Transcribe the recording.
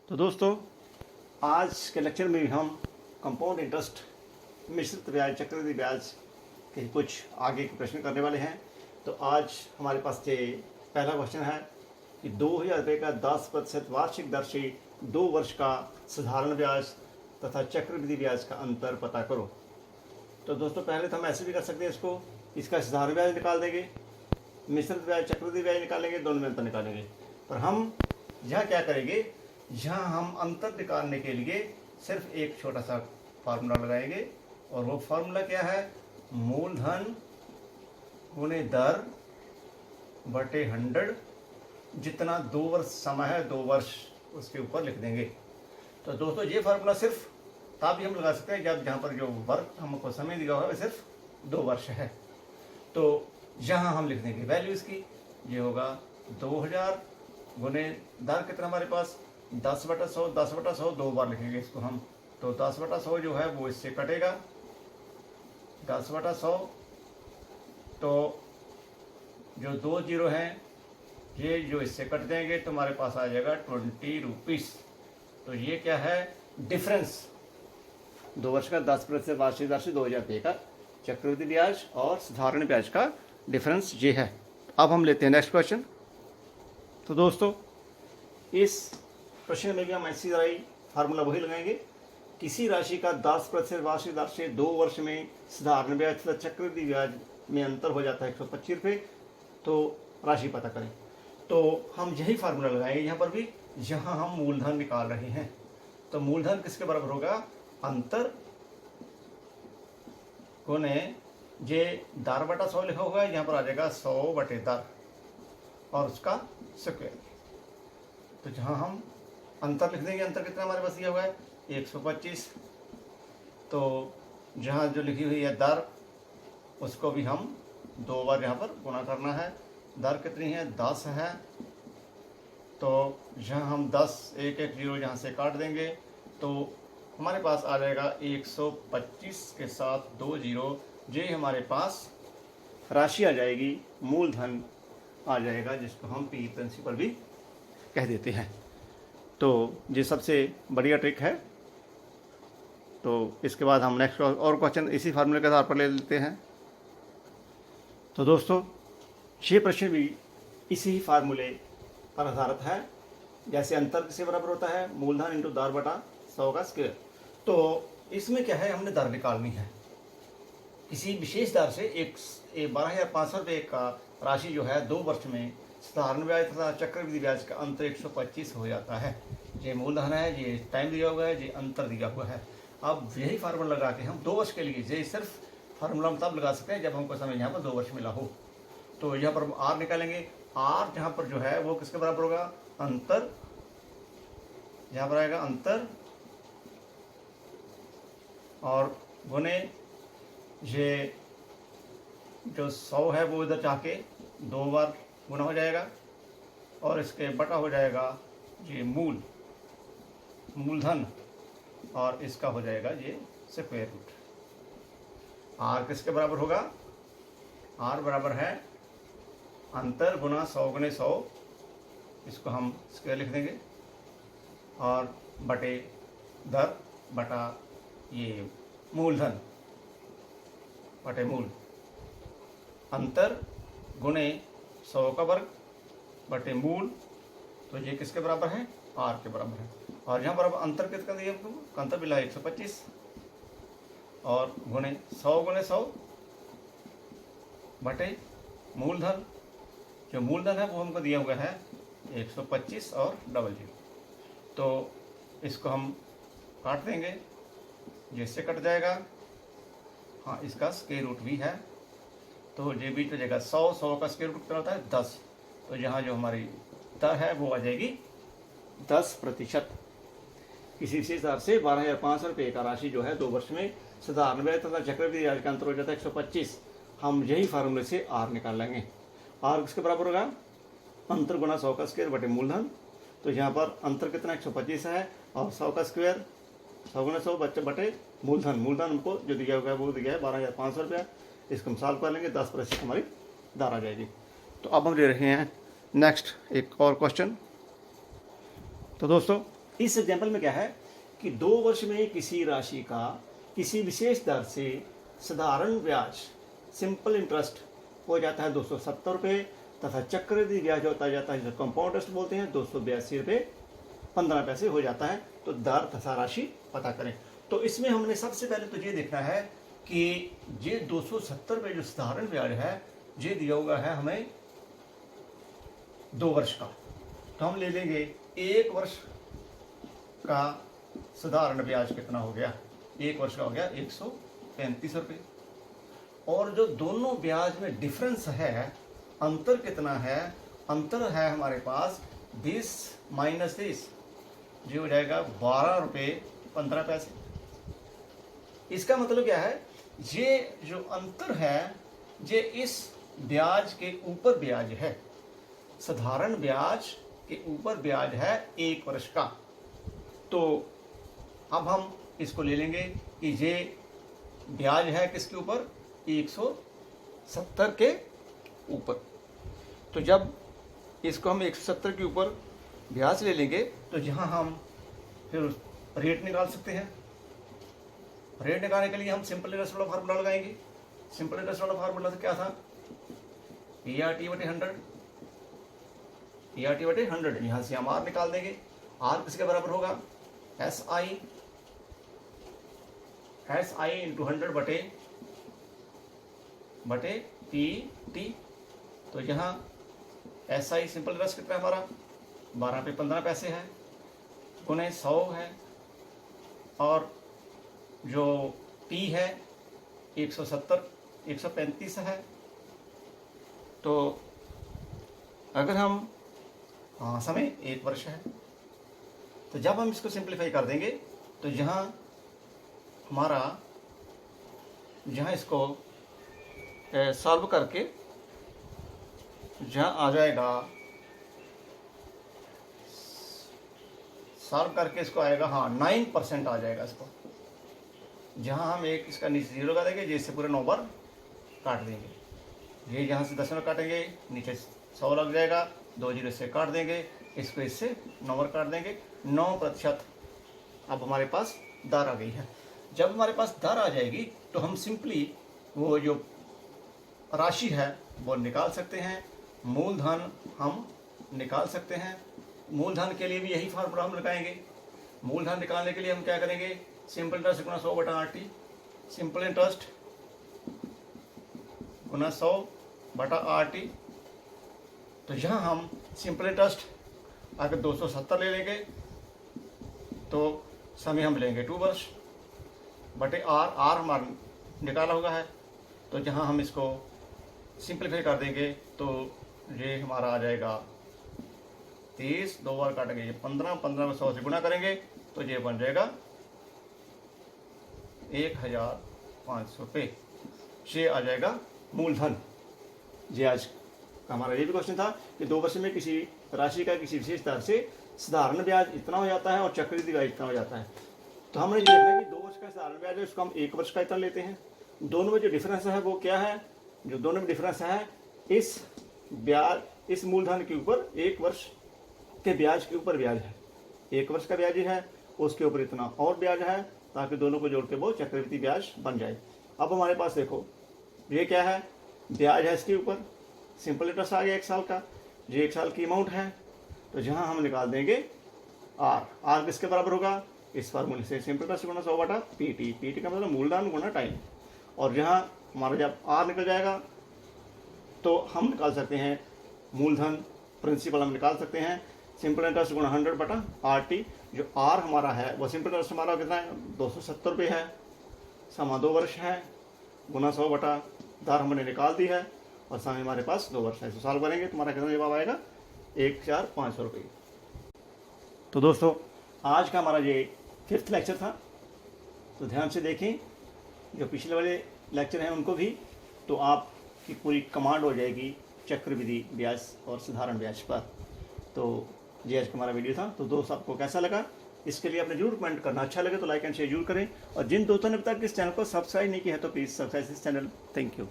तो दोस्तों, आज के लेक्चर में हम कंपाउंड इंटरेस्ट, मिश्रित ब्याज, चक्रवृद्धि ब्याज के कुछ आगे के प्रश्न करने वाले हैं। तो आज हमारे पास ये पहला क्वेश्चन है कि 2000 रुपये का 10% वार्षिक दर से 2 वर्ष का साधारण ब्याज तथा चक्रवृद्धि ब्याज का अंतर पता करो। तो दोस्तों, पहले तो हम ऐसे भी कर सकते हैं, इसका साधारण ब्याज निकाल देंगे, मिश्रित ब्याज, चक्रवृद्धि ब्याज निकालेंगे, दोनों में अंतर निकालेंगे। पर हम यहाँ क्या करेंगे, यहाँ हम अंतर निकालने के लिए सिर्फ एक छोटा सा फार्मूला लगाएंगे, और वो फार्मूला क्या है, मूलधन गुणे दर बटे 100, जितना 2 वर्ष समय है 2 वर्ष उसके ऊपर लिख देंगे। तो दोस्तों, ये फार्मूला सिर्फ तब भी हम लगा सकते हैं जब जहाँ पर जो वर्क हमको समय दिया हुआ है सिर्फ 2 वर्ष है। तो यहाँ हम लिख देंगे वैल्यू इसकी, ये होगा 2000 गुणे दर कितना हमारे पास 10/100, 10/100 2 बार लिखेंगे इसको हम। तो 10/100 जो है वो इससे कटेगा, 10/100। तो जो 2 जीरो हैं ये जो इससे कट जाएंगे तो हमारे पास आ जाएगा 20 रुपीज़। तो ये क्या है, डिफरेंस 2 वर्ष का 10% वार्षिक दर से 2000 रुपये का चक्रवृद्धि ब्याज और साधारण ब्याज का डिफरेंस ये है। अब हम लेते हैं नेक्स्ट क्वेश्चन। तो दोस्तों, इस प्रश्न में भी हम ऐसी तरह ही फार्मूला वही लगाएंगे, किसी राशि का 10% वार्षिक दर से 2 वर्ष में साधारण ब्याज तथा चक्रवृद्धि ब्याज में अंतर हो जाता है 125 रुपये, तो राशि पता करें। तो हम यही फार्मूला लगाएंगे यहाँ पर भी, जहाँ हम मूलधन निकाल रहे हैं। तो मूलधन किसके बराबर होगा, अंतर गुणे जे दर बटा 100 लिखा होगा, यहाँ पर आ जाएगा 100 बटे दर और उसका स्क्वायर। तो जहाँ हम अंतर लिख देंगे, अंतर कितना हमारे पास दिया हुआ है 125। तो जहाँ जो लिखी हुई है दर, उसको भी हम 2 बार यहाँ पर गुणा करना है। दर कितनी है, 10 है। तो जहाँ हम 10 1 1 0 यहाँ से काट देंगे तो हमारे पास आ जाएगा 125 के साथ 2 जीरो, ये हमारे पास राशि आ जाएगी, मूलधन आ जाएगा, जिसको हम पी प्रिंसिपल भी कह देते हैं। तो ये सबसे बढ़िया ट्रिक है। तो इसके बाद हम नेक्स्ट और क्वेश्चन इसी फार्मूले के आधार पर ले लेते हैं। तो दोस्तों, ये प्रश्न भी इसी ही फार्मूले पर आधारित है। जैसे अंतर किसके बराबर होता है, मूलधन इंटू दर बटा 100 का स्क्वायर। तो इसमें क्या है, हमने दर निकालनी है। किसी विशेष दर से 12,500 रुपये का राशि जो है 2 वर्ष में साधारण ब्याज तथा चक्रवृद्धि ब्याज का अंतर 125 हो जाता है। ये मूलधन है, ये टाइम दिया हुआ है, ये अंतर दिया हुआ है। अब यही फार्मूला लगा के हम 2 वर्ष के लिए, ये सिर्फ फार्मूला हम तब लगा सकते हैं जब हमको समय यहाँ पर 2 वर्ष मिला हो। तो यहाँ पर हम आर निकालेंगे। आर जहाँ पर जो है वो किसके बराबर होगा, अंतर, यहाँ पर आएगा अंतर और गुणे ये जो 100 है वो इधर जाके 2 बार गुना हो जाएगा, और इसके बटा हो जाएगा ये मूलधन, और इसका हो जाएगा ये स्क्वायर रूट। आर किसके बराबर होगा, आर बराबर है अंतर गुना 100 गुणे 100, इसको हम स्क्वायर लिख देंगे, और बटे दर बटा ये मूलधन बटे मूल, अंतर गुणे 100 का वर्ग बटे मूल। तो ये किसके बराबर है, आर के बराबर है। और यहाँ पर अब अंतर किसका दिया हमको, अंतर मिला 125, और गुणे 100 बटे मूलधन। जो मूलधन है वो हमको दिया हुआ है 125 और 00। तो इसको हम काट देंगे, जिससे कट जाएगा। हाँ, इसका स्क्वायर रूट भी है, तो ये बीच में जाएगा 100 का स्क्वायर रूट कितना होता है 10। तो यहाँ जो हमारी दर है वो आ जाएगी 10%। किसी विशेष दर से 12,500 रुपये का राशि जो है 2 वर्ष में साधारण ब्याज तथा चक्रवृद्धि ब्याज का अंतर हो जाता है 125। हम यही फार्मूले से आर निकाल लेंगे। आर किसके बराबर होगा, अंतर गुना 100 का स्क्वायर बटे मूलधन। तो यहाँ पर अंतर कितना 125 है, और 100 का स्क्वायर 100 गुना 100 बटे मूलधन। मूलधन हमको जो दिया हुआ है वो दिया है 12,500 रुपया। इसको हम सॉल्व कर लेंगे, 10% हमारी दर आ जाएगी। तो अब हम ले रहे हैं नेक्स्ट एक और क्वेश्चन। तो दोस्तों, इस एग्जाम्पल में क्या है कि 2 वर्ष में किसी राशि का किसी विशेष दर से साधारण ब्याज सिंपल इंटरेस्ट हो जाता है 270 रुपये तथा चक्रवृद्धि ब्याज होता जाता है जिसे कंपाउंड इंटरेस्ट बोलते हैं 282 रुपये 15 पैसे हो जाता है। तो दर तथा राशि पता करें। तो इसमें हमने सबसे पहले तो ये देखना है कि ये 270 रुपये जो साधारण ब्याज है ये दिया हुआ है हमें 2 वर्ष का। तो हम ले लेंगे 1 वर्ष का साधारण ब्याज कितना हो गया, 1 वर्ष का हो गया 135 रुपये। और जो दोनों ब्याज में डिफरेंस है, अंतर कितना है, अंतर है हमारे पास 20 माइनस 30 जो हो जाएगा 12 रुपये 15 पैसे। इसका मतलब क्या है, ये जो अंतर है ये इस ब्याज के ऊपर ब्याज है, साधारण ब्याज के ऊपर ब्याज है 1 वर्ष का। तो अब हम इसको ले लेंगे कि ये ब्याज है किसके ऊपर, 170 के ऊपर। तो जब इसको हम 170 के ऊपर ब्याज ले लेंगे तो यहाँ हम फिर रेट निकाल सकते हैं। रेट निकालने के लिए हम सिंपल इंटरेस्ट वाला फार्मूला लगाएंगे। सिंपल इंटरेस्ट वाला फार्मूला तो क्या था, ERT बटे 100, ERT बटे 100। यहाँ से हम R निकाल देंगे। R किसके बराबर होगा, SI इंटू 100 बटे PT। तो यहाँ SI सिंपल इंटरेस्ट कितना है हमारा 12 पे 15 पैसे है, गुणे 100 है, और जो P है 135 है। तो अगर हम समय 1 वर्ष है, तो जब हम इसको सिंप्लीफाई कर देंगे तो यहाँ हमारा, जहाँ इसको सॉल्व करके जहाँ आ जाएगा, सॉल्व करके इसको आएगा 9% आ जाएगा इसको। जहाँ हम एक इसका नीचे 0 का देंगे, जिससे पूरे 9 बार काट देंगे। ये यहाँ से 10 काटेंगे, नीचे 100 लग जाएगा, 2 0 से काट देंगे, इसको इससे 9 बार काट देंगे। 9% अब हमारे पास दर आ गई है। जब हमारे पास दर आ जाएगी तो हम सिंपली वो जो राशि है वो निकाल सकते हैं। मूलधन हम निकाल सकते हैं। मूलधन के लिए भी यही फार्मूला हम लगाएंगे। मूलधन निकालने के लिए हम क्या करेंगे, सिंपल इंटरेस्ट गुना 100 बटा RT, सिंपल इंटरेस्ट गुना 100 बटा RT। तो यहाँ हम सिंपल इंटरेस्ट अगर 270 ले लेंगे तो समय हम लेंगे 2 वर्ष बटे R हमारा निकाला हुआ है। तो जहाँ हम इसको सिंप्लीफाई कर देंगे तो ये हमारा आ जाएगा 30, 2 बार काटेंगे ये 15 में 100 से गुना करेंगे तो ये बन जाएगा 1500 रुपये। ये आ जाएगा मूलधन। ये आज का हमारा ये भी क्वेश्चन था कि 2 वर्ष में किसी राशि का किसी विशेष दर से साधारण ब्याज इतना हो जाता है और चक्रवृद्धि ब्याज इतना हो जाता है। तो हमने ये देखना है कि 2 वर्ष का साधारण ब्याज है उसको हम 1 वर्ष का इतना लेते हैं। दोनों में जो डिफरेंस है वो क्या है, जो दोनों में डिफरेंस है इस ब्याज, इस मूलधन के ऊपर 1 वर्ष के ब्याज के ऊपर ब्याज है। 1 वर्ष का ब्याज है उसके ऊपर इतना और ब्याज है, ताकि दोनों को जोड़ के वो चक्रवृद्धि ब्याज बन जाए। अब हमारे पास देखो ये क्या है, ब्याज है इसके ऊपर, सिंपल इंटरेस्ट आ गया 1 साल का, ये 1 साल की अमाउंट है। तो जहाँ हम निकाल देंगे R किसके बराबर होगा, इस फार्मूले से सिंपल इंटरेस्ट गुना 100 बटा PT का मतलब मूलधन गुना टाइम। और जहाँ हमारा जब R निकल जाएगा तो हम निकाल सकते हैं मूलधन, प्रिंसिपल हम निकाल सकते हैं सिंपल इंटरेस्ट गुना 100 बटा RT। जो R हमारा है वो सिंपल इंटरेस्ट हमारा कितना है 270 रुपये है, समा 2 वर्ष है, गुना 100 बटा दर हमने निकाल दी है और समय हमारे पास 2 वर्ष है। तो सॉल्व करेंगे तुम्हारा कितना जवाब आएगा 1,500 रुपये। तो दोस्तों आज का हमारा ये 5th लेक्चर था। तो ध्यान से देखें, जो पिछले वाले लेक्चर हैं उनको भी, तो आपकी पूरी कमांड हो जाएगी चक्रवृद्धि ब्याज और साधारण ब्याज पर। तो ये आज का हमारा वीडियो था। तो दोस्त आपको कैसा लगा इसके लिए आपने जरूर कमेंट करना, अच्छा लगे तो लाइक एंड शेयर जरूर करें। और जिन दोस्तों ने अब तक इस चैनल को सब्सक्राइब नहीं किया है तो प्लीज़ सब्सक्राइब इस चैनल। Thank you.